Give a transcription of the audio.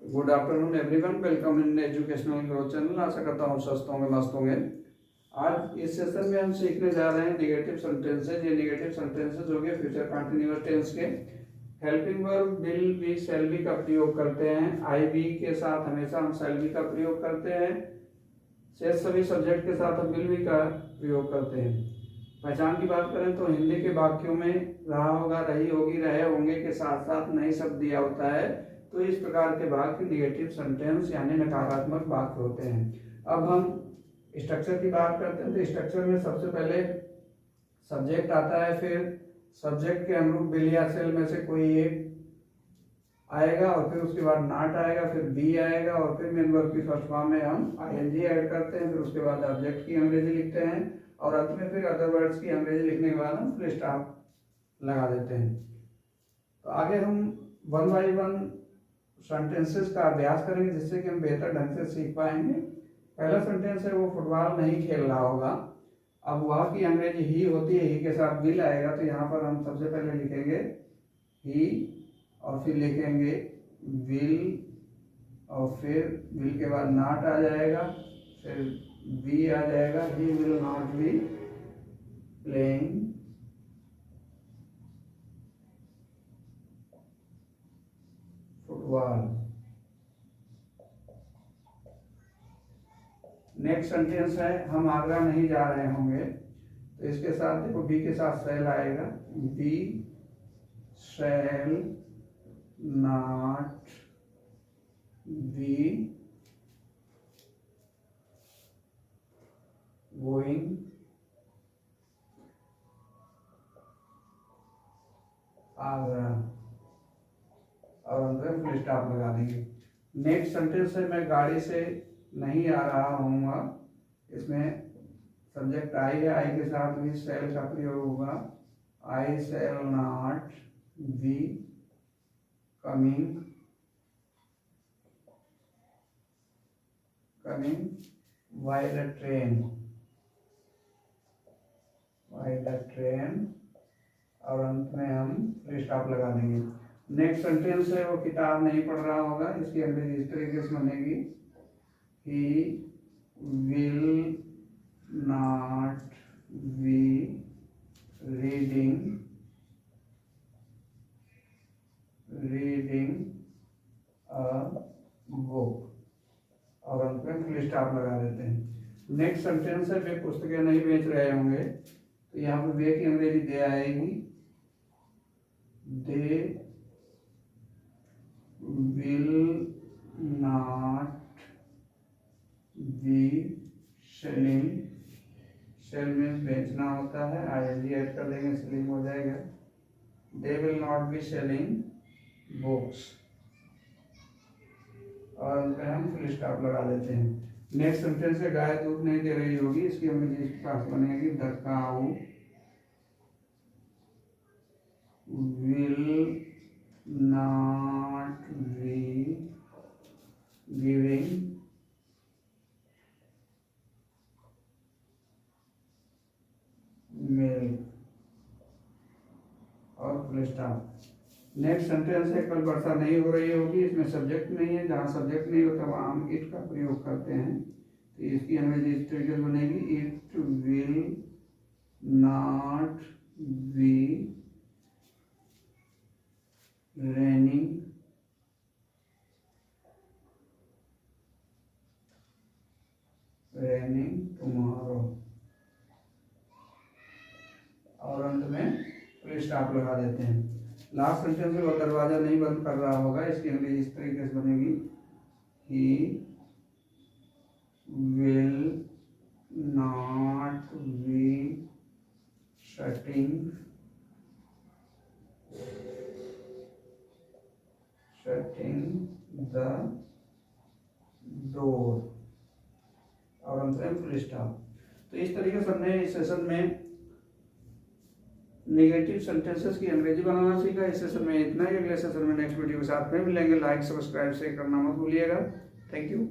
Good afternoon everyone, welcome in educational growth channel. आशा करता हूँ स्वस्थ होंगे, मस्त होंगे। आज इस सेशन में हम सीखने जा रहे हैं नेगेटिव सेंटेंसेज। ये नेगेटिव सेंटेंसेज हो गए फ्यूचर कंटिन्यूअस टेंस के। Helping verb will be shall be का प्रयोग करते हैं। आई बी के साथ हमेशा हम शैल बी का प्रयोग करते हैं। शेष सभी सब्जेक्ट के साथ हम विल बी का प्रयोग करते हैं। पहचान की बात करें तो हिंदी के वाक्यों में रहा होगा, रही होगी, रहे होंगे के साथ साथ नई शब्द दिया होता है, तो इस प्रकार के वाक्य नेगेटिव सेंटेंस यानी नकारात्मक वाक्य होते हैं। अब हम स्ट्रक्चर की बात करते हैं तो स्ट्रक्चर में सबसे पहले सब्जेक्ट आता है, फिर सब्जेक्ट के अनुरूप विल या शैल में से कोई एक आएगा और फिर उसके बाद नॉट आएगा, फिर बी आएगा और फिर मेन वर्ब की फर्स्ट फॉर्म में हम आईएनजी ऐड करते हैं। फिर उसके बाद ऑब्जेक्ट की अंग्रेजी लिखते हैं और अंत में फिर अदर वर्ड्स की अंग्रेजी लिखने के बाद हम फुल स्टॉप लगा देते हैं। तो आगे हम वन बाई वन सेंटेंसेस का अभ्यास करेंगे जिससे कि हम बेहतर ढंग से सीख पाएंगे। पहला सेंटेंस है वो फुटबॉल नहीं खेल रहा होगा। अब वह की अंग्रेजी ही होती है, ही के साथ विल आएगा, तो यहाँ पर हम सबसे पहले लिखेंगे ही और फिर लिखेंगे विल और फिर विल के बाद नॉट आ जाएगा, फिर बी आ जाएगा। ही will not be playing football. Next sentence है हम आगरा नहीं जा रहे होंगे, तो इसके साथ देखो बी के साथ शैल आएगा। We shall not be going Agra और अंदर फुल स्टॉप लगा देंगे। नेक्स्ट सेंटेंस है मैं गाड़ी से नहीं आ रहा हूँगा। इसमें सब्जेक्ट आई है, आई के साथ भी शैल का प्रयोग होगा। I shall not be coming by the train और अंत में हम फुल स्टॉप लगा देंगे। नेक्स्ट सेंटेंस है वो किताब नहीं पढ़ रहा होगा। इसकी अंग्रेजी इस तरीके से बनेगी he will not be reading a book और अंत में फुल स्टॉप लगा देते हैं। नेक्स्ट सेंटेंस है वे पुस्तकें नहीं बेच रहे होंगे, तो यहाँ पर वे की अंग्रेजी दे आएगी। They will not be selling, sell means बेचना होता है, आईएनजी ऐड कर देंगे, सेलिंग हो जाएगा। दे will not be selling books और उनमें हम फुल स्टॉप लगा देते हैं। नेक्स्ट सेंटेंस है गाय दूध नहीं दे रही होगी। इसकी अंग्रेजी इसके पास बनेगी the cow will not be giving milk और फुल स्टॉप। नेक्स्ट सेंटेंस है कल वर्षा नहीं हो रही होगी। इसमें सब्जेक्ट नहीं है, जहाँ सब्जेक्ट नहीं होता वहाँ हम इट का प्रयोग करते हैं, तो इसकी अंग्रेजी इस तरीके से बनेगी it will not B raining tomorrow और अंत में फुल स्टॉप लगा देते हैं। लास्ट सेंटेंस में वो दरवाजा नहीं बंद कर रहा होगा। इसकी अंग्रेजी इस तरीके से बनेगी he will not be shutting the door और अंत में फुल स्टॉप। तो इस तरीके से हमने इस सेशन में नेगेटिव सेंटेंसेस की अंग्रेजी बनाना सीखा। इस सेशन में इतना ही। अगले सेशन में नेक्स्ट वीडियो के साथ में मिलेंगे। लाइक, सब्सक्राइब, शेयर करना मत भूलिएगा। Thank you.